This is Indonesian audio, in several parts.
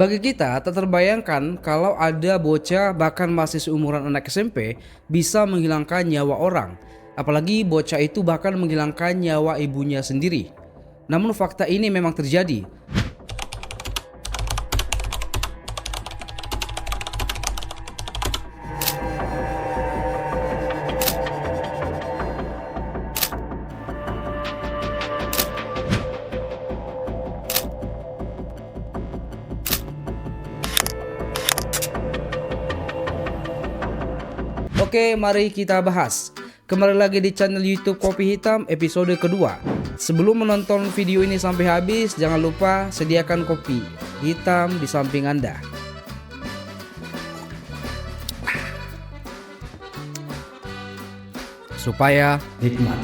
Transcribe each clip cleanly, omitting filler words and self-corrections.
Bagi kita, tak terbayangkan kalau ada bocah bahkan masih seumuran anak SMP bisa menghilangkan nyawa orang. Apalagi bocah itu bahkan menghilangkan nyawa ibunya sendiri. Namun fakta ini memang terjadi. Oke, mari kita bahas. Kembali lagi di channel YouTube Kopi Hitam episode kedua. Sebelum menonton video ini sampai habis, jangan lupa sediakan kopi hitam di samping Anda. Supaya nikmat.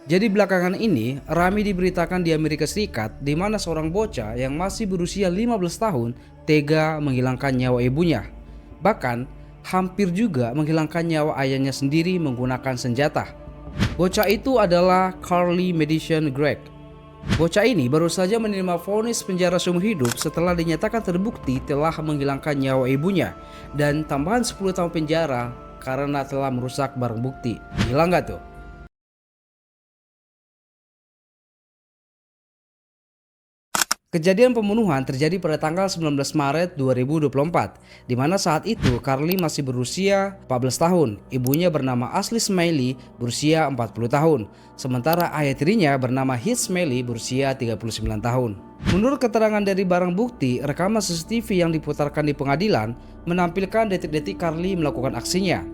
Jadi belakangan ini ramai diberitakan di Amerika Serikat di mana seorang bocah yang masih berusia 15 tahun tega menghilangkan nyawa ibunya. Bahkan hampir juga menghilangkan nyawa ayahnya sendiri menggunakan senjata. Bocah itu adalah Carly Madison Gregg. Bocah ini baru saja menerima vonis penjara seumur hidup setelah dinyatakan terbukti telah menghilangkan nyawa ibunya dan tambahan 10 tahun penjara karena telah merusak barang bukti. Gila nggak tuh? Kejadian pembunuhan terjadi pada tanggal 19 Maret 2024, di mana saat itu Carly masih berusia 14 tahun, ibunya bernama Ashley Smiley berusia 40 tahun, sementara ayah tirinya bernama Heath Smiley berusia 39 tahun. Menurut keterangan dari barang bukti, rekaman CCTV yang diputarkan di pengadilan menampilkan detik-detik Carly melakukan aksinya.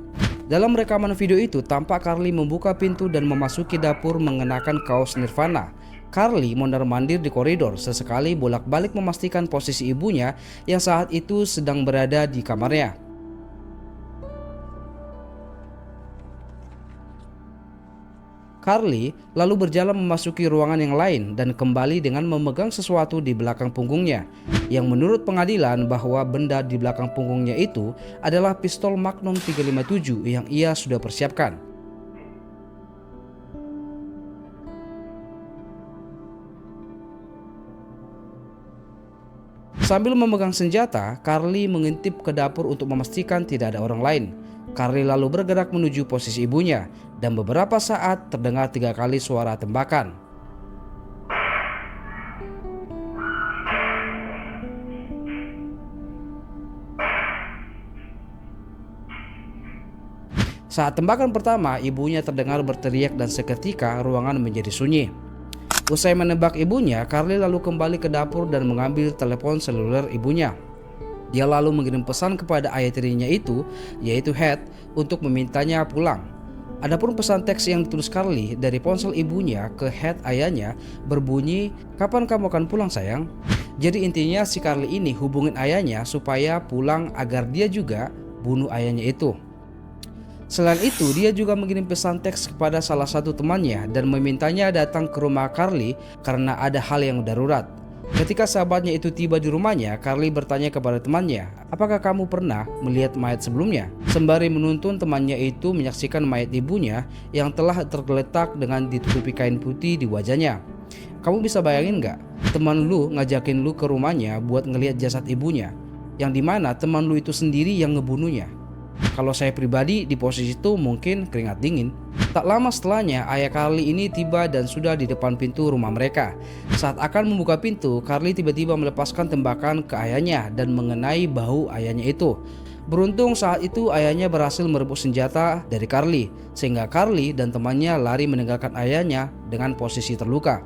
Dalam rekaman video itu, tampak Carly membuka pintu dan memasuki dapur mengenakan kaos Nirvana. Carly mondar-mandir di koridor, sesekali bolak-balik memastikan posisi ibunya yang saat itu sedang berada di kamarnya. Carly lalu berjalan memasuki ruangan yang lain dan kembali dengan memegang sesuatu di belakang punggungnya, yang menurut pengadilan bahwa benda di belakang punggungnya itu adalah pistol Magnum 357 yang ia sudah persiapkan. Sambil memegang senjata, Carly mengintip ke dapur untuk memastikan tidak ada orang lain. Carly lalu bergerak menuju posisi ibunya dan beberapa saat terdengar 3 kali suara tembakan. Saat tembakan pertama, ibunya terdengar berteriak dan seketika ruangan menjadi sunyi. Usai menembak ibunya, Carly lalu kembali ke dapur dan mengambil telepon seluler ibunya. Dia lalu mengirim pesan kepada ayah tirinya itu, yaitu Heath, untuk memintanya pulang. Adapun pesan teks yang ditulis Carly dari ponsel ibunya ke Heath ayahnya berbunyi, "Kapan kamu akan pulang sayang?" Jadi intinya si Carly ini hubungin ayahnya supaya pulang agar dia juga bunuh ayahnya itu. Selain itu, dia juga mengirim pesan teks kepada salah satu temannya dan memintanya datang ke rumah Carly karena ada hal yang darurat. Ketika sahabatnya itu tiba di rumahnya, Carly bertanya kepada temannya, "Apakah kamu pernah melihat mayat sebelumnya?" Sembari menuntun temannya itu menyaksikan mayat ibunya yang telah tergeletak dengan ditutupi kain putih di wajahnya. Kamu bisa bayangin gak? Teman lu ngajakin lu ke rumahnya buat ngelihat jasad ibunya, yang dimana teman lu itu sendiri yang ngebunuhnya. Kalau saya pribadi di posisi itu mungkin keringat dingin. Tak lama setelahnya, ayah Carly ini tiba dan sudah di depan pintu rumah mereka. Saat akan membuka pintu, Carly tiba-tiba melepaskan tembakan ke ayahnya dan mengenai bahu ayahnya itu. Beruntung saat itu ayahnya berhasil merebut senjata dari Carly, sehingga Carly dan temannya lari meninggalkan ayahnya dengan posisi terluka.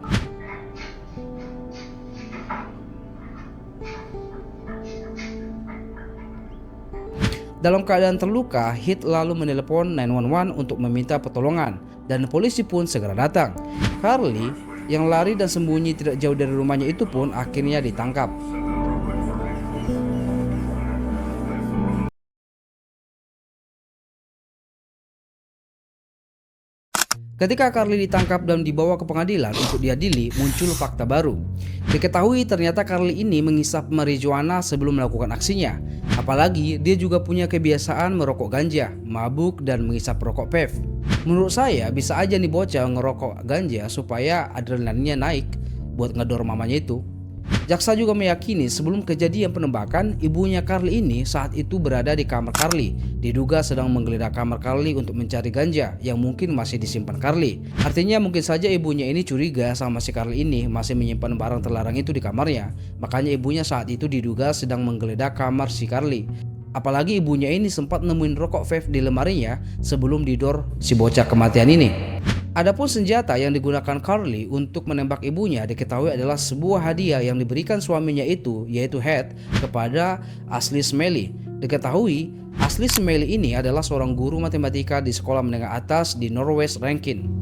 Dalam keadaan terluka, Heath lalu menelepon 911 untuk meminta pertolongan dan polisi pun segera datang. Carly yang lari dan sembunyi tidak jauh dari rumahnya itu pun akhirnya ditangkap. Ketika Carly ditangkap dan dibawa ke pengadilan untuk diadili, muncul fakta baru. Diketahui ternyata Carly ini menghisap marijuana sebelum melakukan aksinya. Apalagi dia juga punya kebiasaan merokok ganja, mabuk, dan menghisap rokok PEV. Menurut saya bisa aja nih bocah ngerokok ganja supaya adrenalinnya naik buat ngedor mamanya itu. Jaksa juga meyakini sebelum kejadian penembakan, ibunya Carly ini saat itu berada di kamar Carly. Diduga sedang menggeledah kamar Carly untuk mencari ganja yang mungkin masih disimpan Carly. Artinya mungkin saja ibunya ini curiga sama si Carly ini masih menyimpan barang terlarang itu di kamarnya. Makanya ibunya saat itu diduga sedang menggeledah kamar si Carly. Apalagi ibunya ini sempat nemuin rokok vape di lemarinya sebelum didor si bocah kematian ini. Adapun senjata yang digunakan Carly untuk menembak ibunya diketahui adalah sebuah hadiah yang diberikan suaminya itu, yaitu Heath, kepada Ashley Smalley. Diketahui Ashley Smalley ini adalah seorang guru matematika di sekolah menengah atas di Northwest Rankin.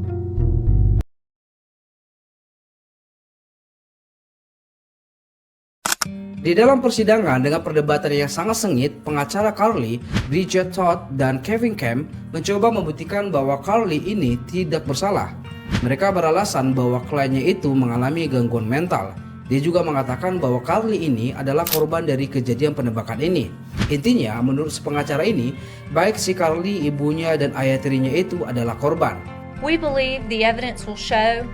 Di dalam persidangan dengan perdebatan yang sangat sengit, pengacara Carly, Bridget Todd, dan Kevin Kemp mencoba membuktikan bahwa Carly ini tidak bersalah. Mereka beralasan bahwa kliennya itu mengalami gangguan mental. Dia juga mengatakan bahwa Carly ini adalah korban dari kejadian penembakan ini. Intinya, menurut pengacara ini, baik si Carly, ibunya, dan ayah tirinya itu adalah korban. We believe the evidence will show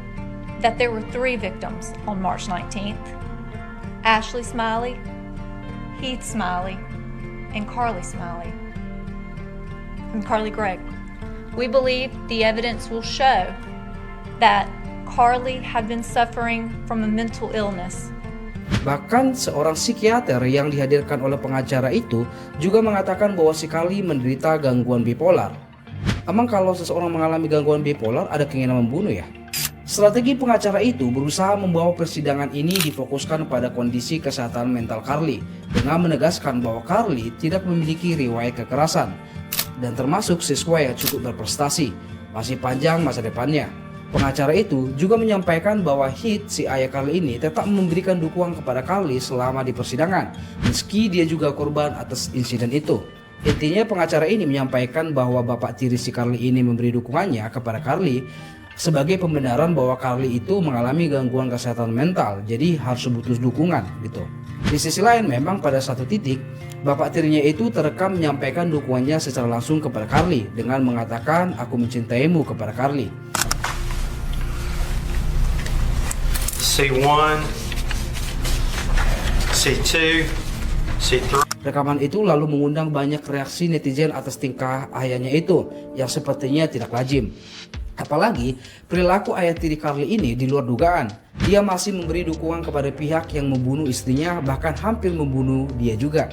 that there were 3 victims on March 19th. Ashley Smalley, Heath Smalley, and Carly Smalley. And Carly Gregg. We believe the evidence will show that Carly had been suffering from a mental illness. Bahkan seorang psikiater yang dihadirkan oleh pengacara itu juga mengatakan bahwa si Carly menderita gangguan bipolar. Emang kalau seseorang mengalami gangguan bipolar ada keinginan membunuh ya? Strategi pengacara itu berusaha membawa persidangan ini difokuskan pada kondisi kesehatan mental Carly dengan menegaskan bahwa Carly tidak memiliki riwayat kekerasan dan termasuk siswa yang cukup berprestasi, masih panjang masa depannya. Pengacara itu juga menyampaikan bahwa Heath, si ayah Carly ini, tetap memberikan dukungan kepada Carly selama di persidangan, meski dia juga korban atas insiden itu. Intinya pengacara ini menyampaikan bahwa bapak tiri si Carly ini memberi dukungannya kepada Carly sebagai pembenaran bahwa Carly itu mengalami gangguan kesehatan mental, jadi harus butuh dukungan gitu. Di sisi lain memang pada satu titik, bapak tirinya itu terekam menyampaikan dukungannya secara langsung kepada Carly dengan mengatakan aku mencintaimu kepada Carly. C1, C2, C3. Rekaman itu lalu mengundang banyak reaksi netizen atas tingkah ayahnya itu yang sepertinya tidak lazim. Apalagi perilaku ayah tiri Carly ini di luar dugaan. Dia masih memberi dukungan kepada pihak yang membunuh istrinya, bahkan hampir membunuh dia juga.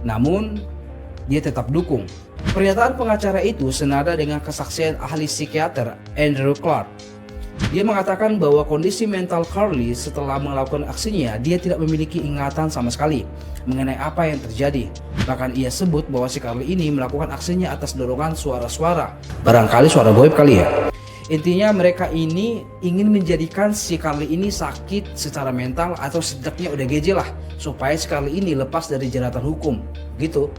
Namun dia tetap dukung. Pernyataan pengacara itu senada dengan kesaksian ahli psikiater Andrew Clark. Dia mengatakan bahwa kondisi mental Carly setelah melakukan aksinya, dia tidak memiliki ingatan sama sekali mengenai apa yang terjadi. Bahkan ia sebut bahwa si Carly ini melakukan aksinya atas dorongan suara-suara. Barangkali suara goib kali ya. Intinya mereka ini ingin menjadikan si Carly ini sakit secara mental atau setidaknya udah geje lah, supaya si Carly ini lepas dari jeratan hukum gitu.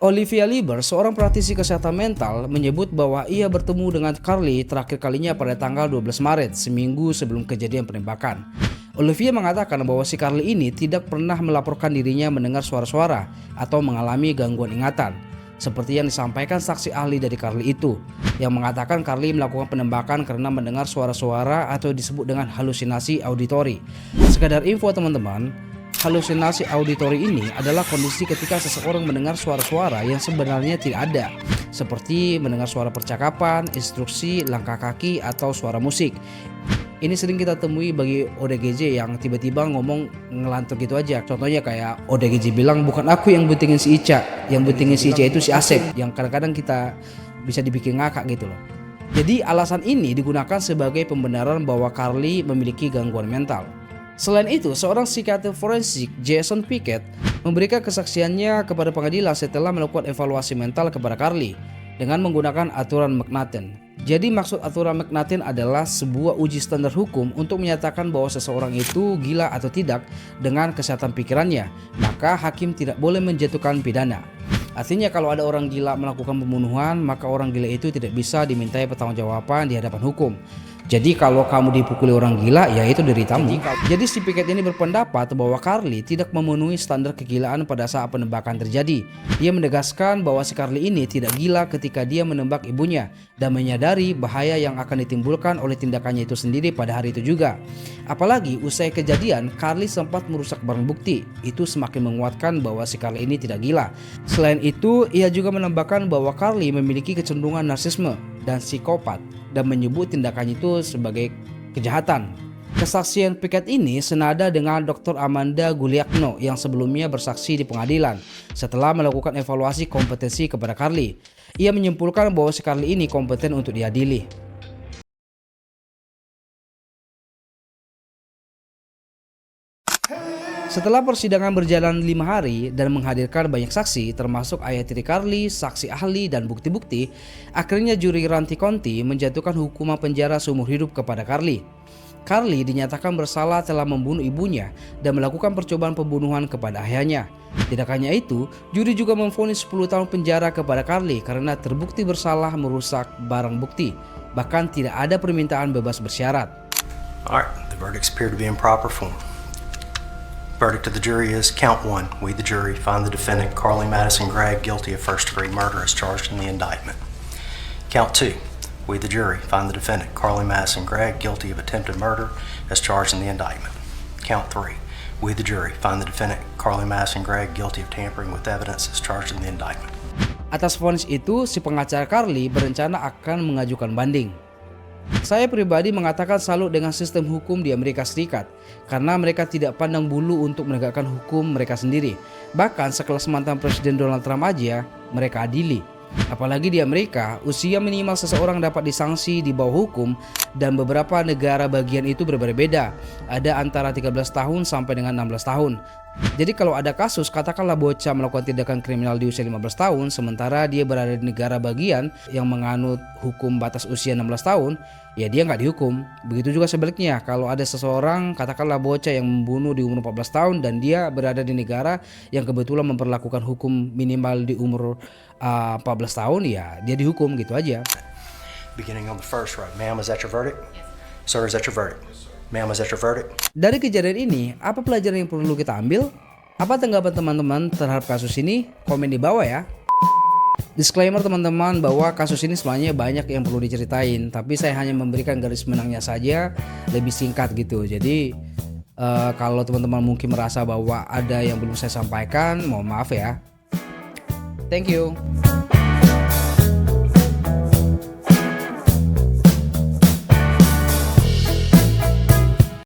Olivia Lieber, seorang praktisi kesehatan mental, menyebut bahwa ia bertemu dengan Carly terakhir kalinya pada tanggal 12 Maret, seminggu sebelum kejadian penembakan. Olivia mengatakan bahwa si Carly ini tidak pernah melaporkan dirinya mendengar suara-suara atau mengalami gangguan ingatan, seperti yang disampaikan saksi ahli dari Carly itu, yang mengatakan Carly melakukan penembakan karena mendengar suara-suara atau disebut dengan halusinasi auditori. Sekadar info teman-teman, halusinasi auditori ini adalah kondisi ketika seseorang mendengar suara-suara yang sebenarnya tidak ada, seperti mendengar suara percakapan, instruksi, langkah kaki, atau suara musik. Ini sering kita temui bagi ODGJ yang tiba-tiba ngomong ngelantur gitu aja. Contohnya kayak ODGJ bilang bukan aku yang buntingin si Ica, yang buntingin si Ica itu si Asep, yang kadang-kadang kita bisa dibikin ngakak gitu loh. Jadi alasan ini digunakan sebagai pembenaran bahwa Carly memiliki gangguan mental. Selain itu, seorang psikiater forensik, Jason Pickett, memberikan kesaksiannya kepada pengadilan setelah melakukan evaluasi mental kepada Carly dengan menggunakan aturan McNaughton. Jadi maksud aturan McNaughton adalah sebuah uji standar hukum untuk menyatakan bahwa seseorang itu gila atau tidak dengan kesehatan pikirannya, maka hakim tidak boleh menjatuhkan pidana. Artinya kalau ada orang gila melakukan pembunuhan, maka orang gila itu tidak bisa dimintai pertanggungjawaban di hadapan hukum. Jadi kalau kamu dipukuli orang gila, ya itu deritamu. Jadi si Pickett ini berpendapat bahwa Carly tidak memenuhi standar kegilaan pada saat penembakan terjadi. Dia menegaskan bahwa si Carly ini tidak gila ketika dia menembak ibunya dan menyadari bahaya yang akan ditimbulkan oleh tindakannya itu sendiri pada hari itu juga. Apalagi usai kejadian, Carly sempat merusak barang bukti. Itu semakin menguatkan bahwa si Carly ini tidak gila. Selain itu, ia juga menambahkan bahwa Carly memiliki kecenderungan narsisme dan psikopat dan menyebut tindakannya itu sebagai kejahatan. Kesaksian Pickett ini senada dengan Dr. Amanda Guglielmo yang sebelumnya bersaksi di pengadilan setelah melakukan evaluasi kompetensi kepada Carly. Ia menyimpulkan bahwa si Carly ini kompeten untuk diadili. Setelah persidangan berjalan 5 hari dan menghadirkan banyak saksi termasuk ayah tiri Carly, saksi ahli dan bukti-bukti, akhirnya juri Ranti Conti menjatuhkan hukuman penjara seumur hidup kepada Carly. Carly dinyatakan bersalah telah membunuh ibunya dan melakukan percobaan pembunuhan kepada ayahnya. Tidak hanya itu, juri juga memvonis 10 tahun penjara kepada Carly karena terbukti bersalah merusak barang bukti. Bahkan tidak ada permintaan bebas bersyarat. Alright, the verdicts appear to be in proper form. Verdict of the jury is count 1. We, the jury, find the defendant, Carly Madison Gregg, guilty of first-degree murder as charged in the indictment. Count 2. We, the jury, find the defendant, Carly Madison Gregg, guilty of attempted murder as charged in the indictment. Count 3. We, the jury, find the defendant, Carly Madison Gregg, guilty of tampering with evidence as charged in the indictment. Atas vonis itu, si pengacara Carly berencana akan mengajukan banding. Saya pribadi mengatakan salut dengan sistem hukum di Amerika Serikat karena mereka tidak pandang bulu untuk menegakkan hukum mereka sendiri. Bahkan sekelas mantan Presiden Donald Trump aja mereka adili. Apalagi di Amerika, usia minimal seseorang dapat disanksi di bawah hukum dan beberapa negara bagian itu berbeda-beda. Ada antara 13 tahun sampai dengan 16 tahun. Jadi kalau ada kasus katakanlah bocah melakukan tindakan kriminal di usia 15 tahun sementara dia berada di negara bagian yang menganut hukum batas usia 16 tahun, ya dia nggak dihukum. Begitu juga sebaliknya, kalau ada seseorang katakanlah bocah yang membunuh di umur 14 tahun dan dia berada di negara yang kebetulan memperlakukan hukum minimal di umur 14 tahun, ya dia dihukum gitu aja. Beginning on the first row. Ma'am, is that your verdict? Yes. Sir, is that your verdict? Yes, sir. Ma'am, is that your verdict? Dari kejadian ini, apa pelajaran yang perlu kita ambil? Apa tanggapan teman-teman terhadap kasus ini? Komen di bawah ya. Disclaimer teman-teman bahwa kasus ini sebenarnya banyak yang perlu diceritain, tapi saya hanya memberikan garis menangnya saja, lebih singkat gitu. Jadi kalau teman-teman mungkin merasa bahwa ada yang belum saya sampaikan, mohon maaf ya. Thank you.